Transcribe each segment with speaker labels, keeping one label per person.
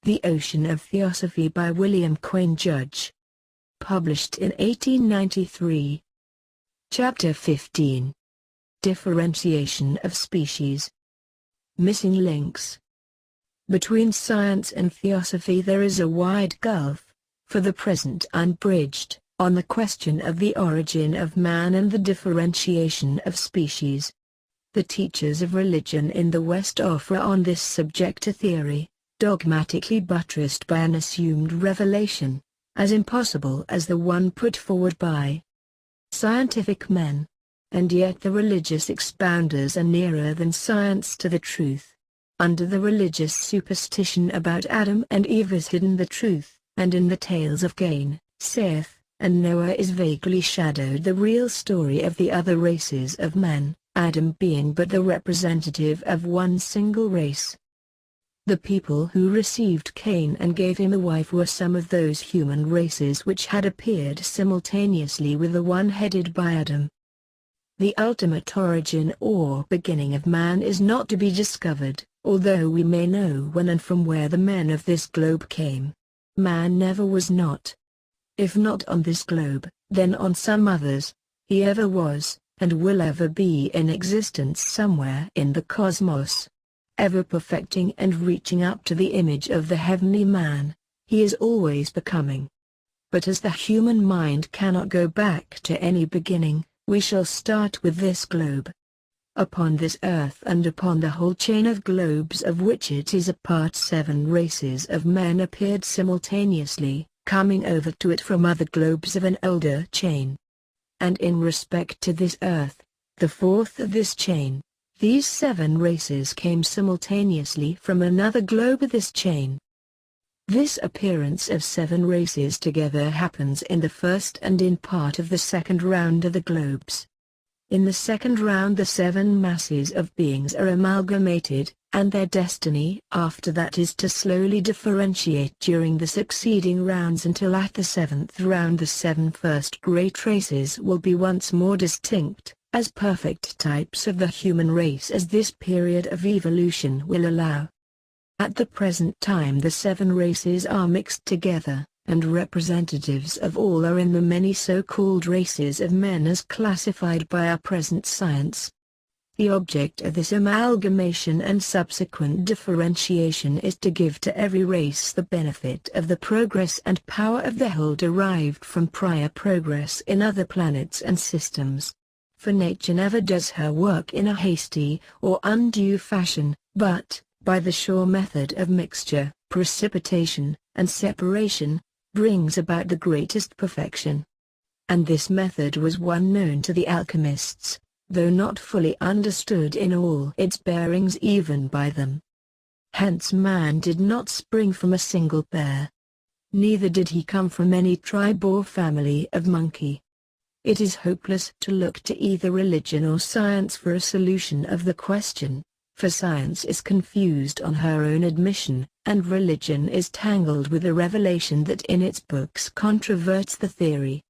Speaker 1: The Ocean of Theosophy by William Quan Judge. Published in 1893. Chapter 15. Differentiation of Species. Missing links. Between science and theosophy there is a wide gulf, for the present unbridged, on the question of the origin of man and the differentiation of species. The teachers of religion in the West offer on this subject a theory, dogmatically buttressed by an assumed revelation, as impossible as the one put forward by scientific men. And yet the religious expounders are nearer than science to the truth. Under the religious superstition about Adam and Eve is hidden the truth, and in the tales of Cain, Seth, and Noah is vaguely shadowed the real story of the other races of men, Adam being but the representative of one single race. The people who received Cain and gave him a wife were some of those human races which had appeared simultaneously with the one headed by Adam. The ultimate origin or beginning of man is not to be discovered, although we may know when and from where the men of this globe came. Man never was not. If not on this globe, then on some others. He ever was, and will ever be in existence somewhere in the cosmos. Ever perfecting and reaching up to the image of the heavenly man, he is always becoming. But as the human mind cannot go back to any beginning, we shall start with this globe. Upon this earth and upon the whole chain of globes of which it is a part 7 races of men appeared simultaneously, coming over to it from other globes of an older chain. And in respect to this earth, the fourth of this chain, these 7 races came simultaneously from another globe of this chain. This appearance of 7 races together happens in the first and in part of the second round of the globes. In the second round the 7 masses of beings are amalgamated, and their destiny after that is to slowly differentiate during the succeeding rounds until at the 7th round the 7 first great races will be once more distinct, as perfect types of the human race as this period of evolution will allow. At the present time the 7 races are mixed together, and representatives of all are in the many so-called races of men as classified by our present science. The object of this amalgamation and subsequent differentiation is to give to every race the benefit of the progress and power of the whole derived from prior progress in other planets and systems. For nature never does her work in a hasty or undue fashion, but, by the sure method of mixture, precipitation, and separation, brings about the greatest perfection. And this method was one known to the alchemists, though not fully understood in all its bearings even by them. Hence man did not spring from a single pair. Neither did he come from any tribe or family of monkey. It is hopeless to look to either religion or science for a solution of the question, for science is confused on her own admission, and religion is tangled with a revelation that in its books controverts the theory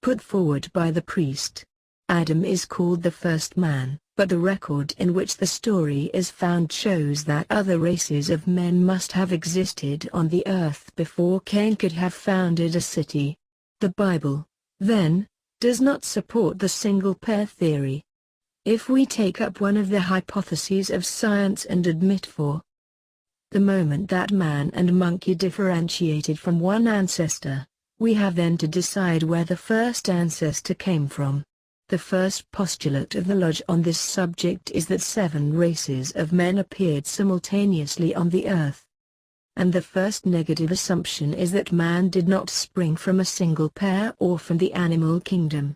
Speaker 1: put forward by the priest. Adam is called the first man, but the record in which the story is found shows that other races of men must have existed on the earth before Cain could have founded a city. The Bible, then, does not support the single-pair theory. If we take up one of the hypotheses of science and admit for the moment that man and monkey differentiated from one ancestor, we have then to decide where the first ancestor came from. The first postulate of the Lodge on this subject is that 7 races of men appeared simultaneously on the earth. And the first negative assumption is that man did not spring from a single pair or from the animal kingdom.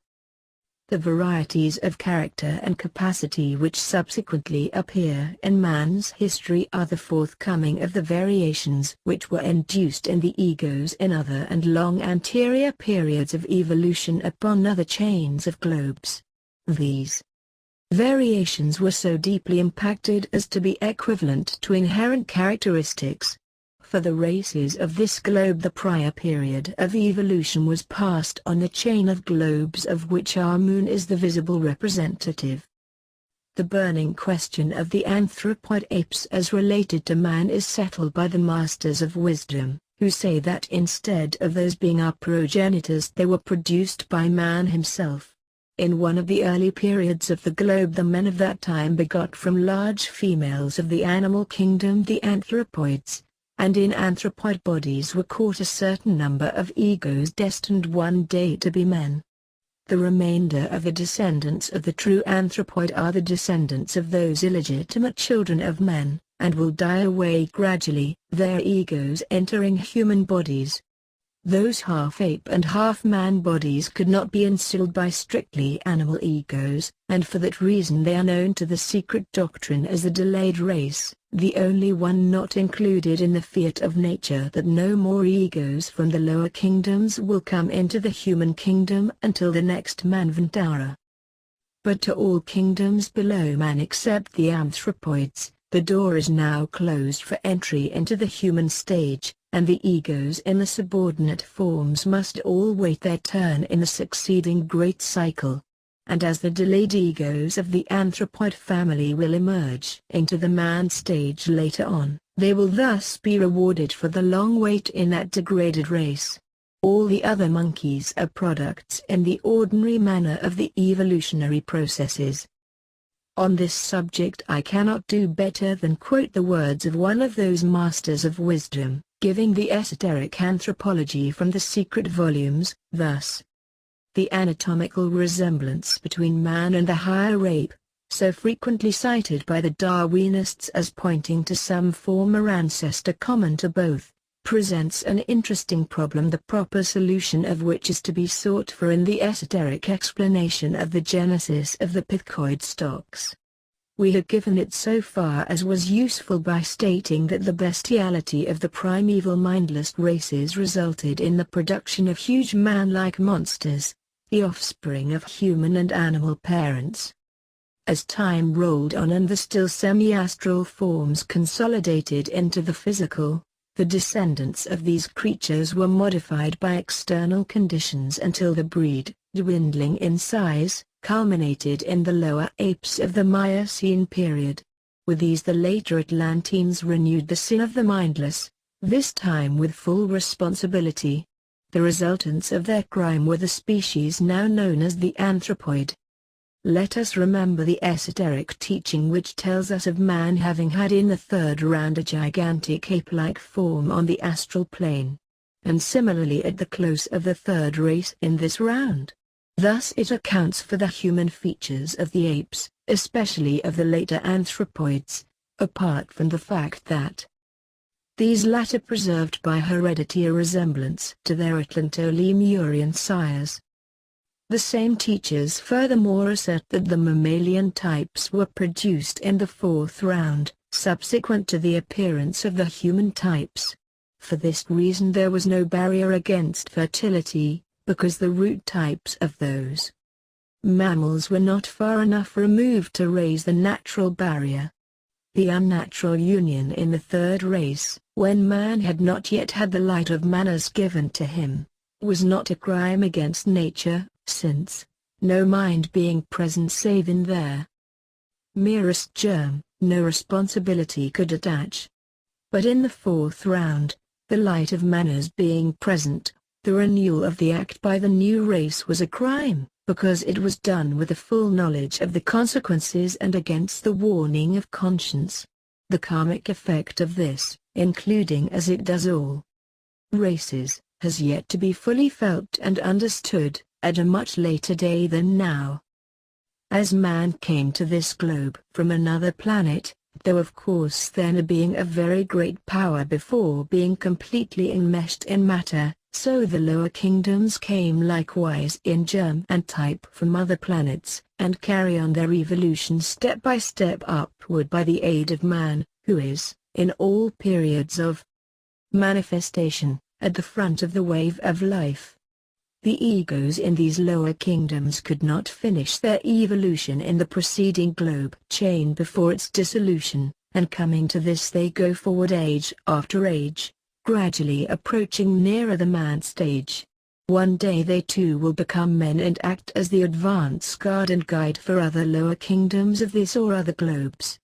Speaker 1: The varieties of character and capacity which subsequently appear in man's history are the forthcoming of the variations which were induced in the egos in other and long anterior periods of evolution upon other chains of globes. These variations were so deeply impacted as to be equivalent to inherent characteristics. For the races of this globe the prior period of evolution was passed on the chain of globes of which our moon is the visible representative. The burning question of the anthropoid apes as related to man is settled by the masters of wisdom, who say that instead of those being our progenitors they were produced by man himself. In one of the early periods of the globe the men of that time begot from large females of the animal kingdom the anthropoids, and in anthropoid bodies were caught a certain number of egos destined one day to be men. The remainder of the descendants of the true anthropoid are the descendants of those illegitimate children of men, and will die away gradually, their egos entering human bodies. Those half-ape and half-man bodies could not be instilled by strictly animal egos, and for that reason they are known to the secret doctrine as the delayed race, the only one not included in the fiat of nature that no more egos from the lower kingdoms will come into the human kingdom until the next Manvantara. But to all kingdoms below man except the anthropoids, the door is now closed for entry into the human stage, and the egos in the subordinate forms must all wait their turn in the succeeding great cycle. And as the delayed egos of the anthropoid family will emerge into the man stage later on, they will thus be rewarded for the long wait in that degraded race. All the other monkeys are products in the ordinary manner of the evolutionary processes. On this subject I cannot do better than quote the words of one of those masters of wisdom, giving the esoteric anthropology from the secret volumes, thus. The anatomical resemblance between man and the higher ape, so frequently cited by the Darwinists as pointing to some former ancestor common to both, presents an interesting problem the proper solution of which is to be sought for in the esoteric explanation of the genesis of the pithecoid stocks. We have given it so far as was useful by stating that the bestiality of the primeval mindless races resulted in the production of huge man-like monsters, the offspring of human and animal parents. As time rolled on and the still semi-astral forms consolidated into the physical, the descendants of these creatures were modified by external conditions until the breed, dwindling in size, culminated in the lower apes of the Miocene period. With these the later Atlanteans renewed the sin of the mindless, this time with full responsibility. The resultants of their crime were the species now known as the anthropoid. Let us remember the esoteric teaching which tells us of man having had in the third round a gigantic ape-like form on the astral plane, and similarly at the close of the third race in this round. Thus it accounts for the human features of the apes, especially of the later anthropoids, apart from the fact that these latter preserved by heredity a resemblance to their Atlanto-Lemurian sires. The same teachers furthermore assert that the mammalian types were produced in the fourth round, subsequent to the appearance of the human types. For this reason there was no barrier against fertility, because the root types of those mammals were not far enough removed to raise the natural barrier. The unnatural union in the third race, when man had not yet had the light of manners given to him, was not a crime against nature, since, no mind being present save in their merest germ, no responsibility could attach. But in the fourth round, the light of manners being present, the renewal of the act by the new race was a crime, because it was done with a full knowledge of the consequences and against the warning of conscience. The karmic effect of this, including as it does all races, has yet to be fully felt and understood, at a much later day than now. As man came to this globe from another planet, though of course then a being of very great power before being completely enmeshed in matter, so the lower kingdoms came likewise in germ and type from other planets, and carry on their evolution step by step upward by the aid of man, who is, in all periods of manifestation, at the front of the wave of life. The egos in these lower kingdoms could not finish their evolution in the preceding globe chain before its dissolution, and coming to this they go forward age after age, gradually approaching nearer the man stage. One day they too will become men and act as the advance guard and guide for other lower kingdoms of this or other globes.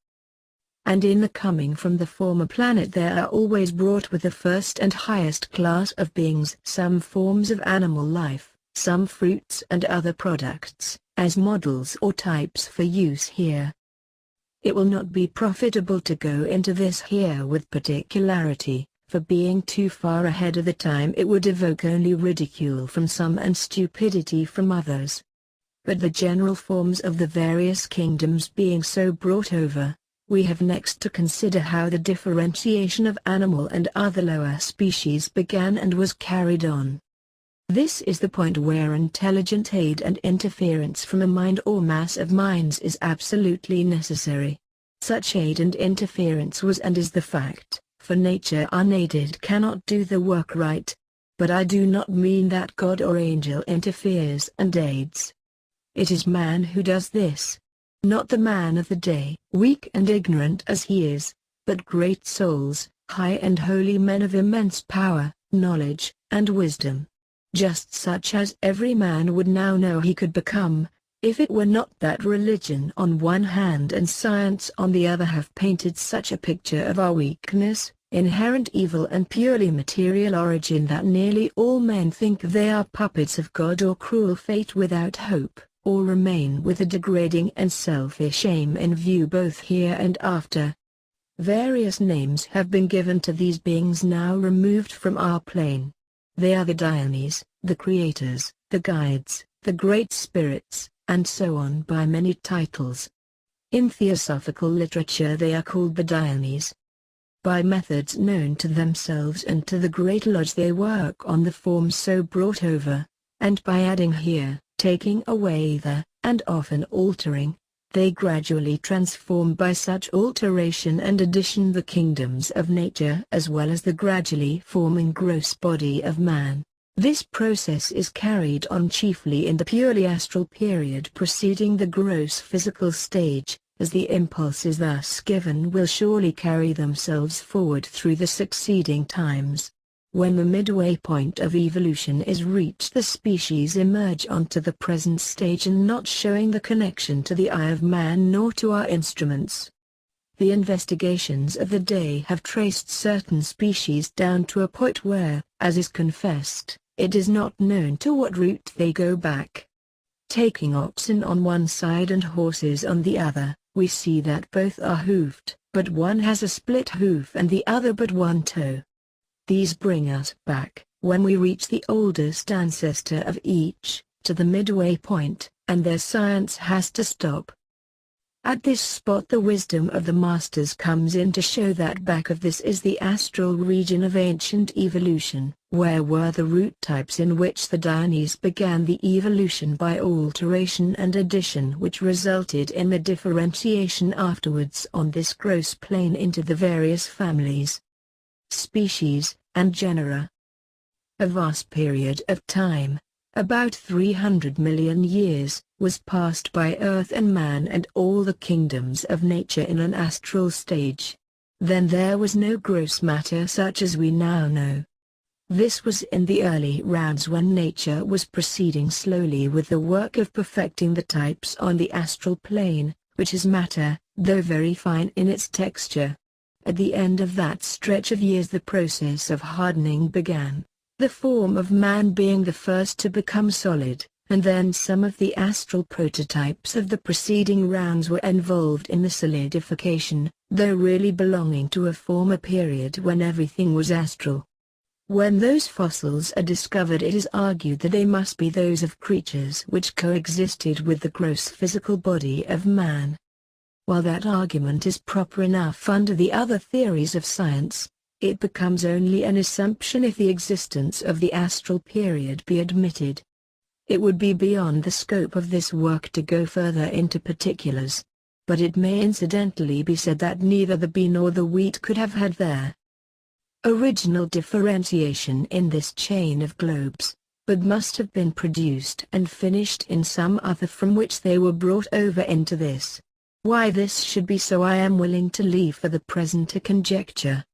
Speaker 1: And in the coming from the former planet there are always brought with the first and highest class of beings some forms of animal life, some fruits and other products, as models or types for use here. It will not be profitable to go into this here with particularity, for being too far ahead of the time it would evoke only ridicule from some and stupidity from others. But the general forms of the various kingdoms being so brought over, we have next to consider how the differentiation of animal and other lower species began and was carried on. This is the point where intelligent aid and interference from a mind or mass of minds is absolutely necessary. Such aid and interference was and is the fact, for nature unaided cannot do the work right. But I do not mean that God or angel interferes and aids. It is man who does this. Not the man of the day, weak and ignorant as he is, but great souls, high and holy men of immense power, knowledge, and wisdom. Just such as every man would now know he could become, if it were not that religion on one hand and science on the other have painted such a picture of our weakness, inherent evil and purely material origin that nearly all men think they are puppets of God or cruel fate without hope, or remain with a degrading and selfish aim in view both here and after. Various names have been given to these beings now removed from our plane. They are the deities, the creators, the guides, the great spirits, and so on by many titles. In theosophical literature they are called the deities. By methods known to themselves and to the Great Lodge they work on the forms so brought over, and by adding here, taking away there, and often altering, they gradually transform by such alteration and addition the kingdoms of nature as well as the gradually forming gross body of man. This process is carried on chiefly in the purely astral period preceding the gross physical stage, as the impulses thus given will surely carry themselves forward through the succeeding times. When the midway point of evolution is reached the species emerge onto the present stage and not showing the connection to the eye of man nor to our instruments. The investigations of the day have traced certain species down to a point where, as is confessed, it is not known to what route they go back. Taking oxen on one side and horses on the other, we see that both are hoofed, but one has a split hoof and the other but one toe. These bring us back, when we reach the oldest ancestor of each, to the midway point, and their science has to stop. At this spot the wisdom of the masters comes in to show that back of this is the astral region of ancient evolution, where were the root types in which the deities began the evolution by alteration and addition which resulted in the differentiation afterwards on this gross plane into the various families, species, and genera. A vast period of time, about 300 million years, was passed by Earth and man and all the kingdoms of nature in an astral stage. Then there was no gross matter such as we now know. This was in the early rounds when nature was proceeding slowly with the work of perfecting the types on the astral plane, which is matter, though very fine in its texture. At the end of that stretch of years the process of hardening began, the form of man being the first to become solid, and then some of the astral prototypes of the preceding rounds were involved in the solidification, though really belonging to a former period when everything was astral. When those fossils are discovered it is argued that they must be those of creatures which coexisted with the gross physical body of man. While that argument is proper enough under the other theories of science, it becomes only an assumption if the existence of the astral period be admitted. It would be beyond the scope of this work to go further into particulars. But it may incidentally be said that neither the bee nor the wheat could have had their original differentiation in this chain of globes, but must have been produced and finished in some other from which they were brought over into this. Why this should be so I am willing to leave for the present a conjecture.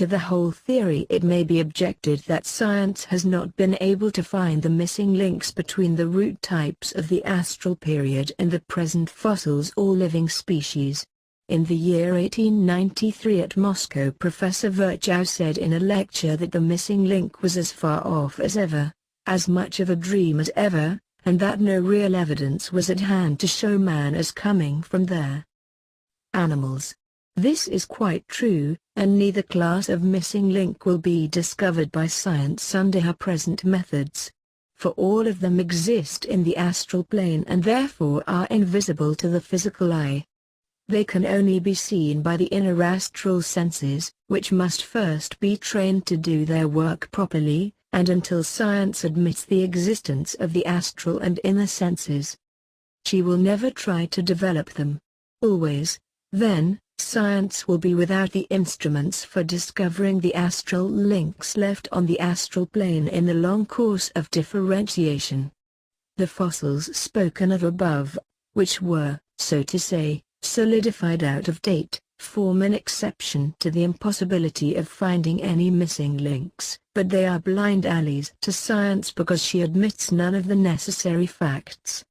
Speaker 1: to the whole theory, it may be objected that science has not been able to find the missing links between the root types of the astral period and the present fossils or living species. In the year 1893 at Moscow, Professor Virchow said in a lecture that the missing link was as far off as ever, as much of a dream as ever, and that no real evidence was at hand to show man as coming from there. Animals. This is quite true, and neither class of missing link will be discovered by science under her present methods. For all of them exist in the astral plane and therefore are invisible to the physical eye. They can only be seen by the inner astral senses, which must first be trained to do their work properly, and until science admits the existence of the astral and inner senses, she will never try to develop them. Always, then, science will be without the instruments for discovering the astral links left on the astral plane in the long course of differentiation. The fossils spoken of above, which were, so to say, solidified out of date, form an exception to the impossibility of finding any missing links, but they are blind alleys to science because she admits none of the necessary facts.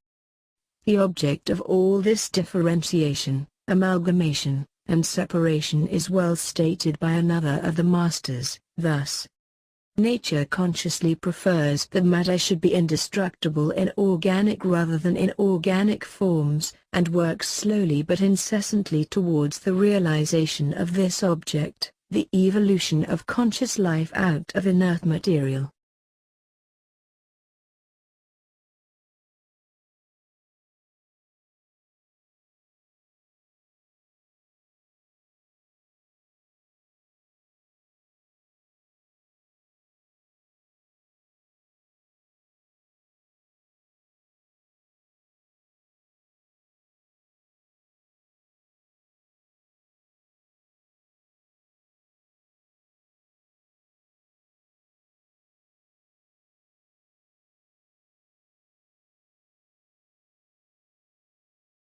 Speaker 1: The object of all this differentiation, amalgamation, and separation is well stated by another of the masters, thus: nature consciously prefers that matter should be indestructible in organic rather than inorganic forms, and works slowly but incessantly towards the realization of this object, the evolution of conscious life out of inert material.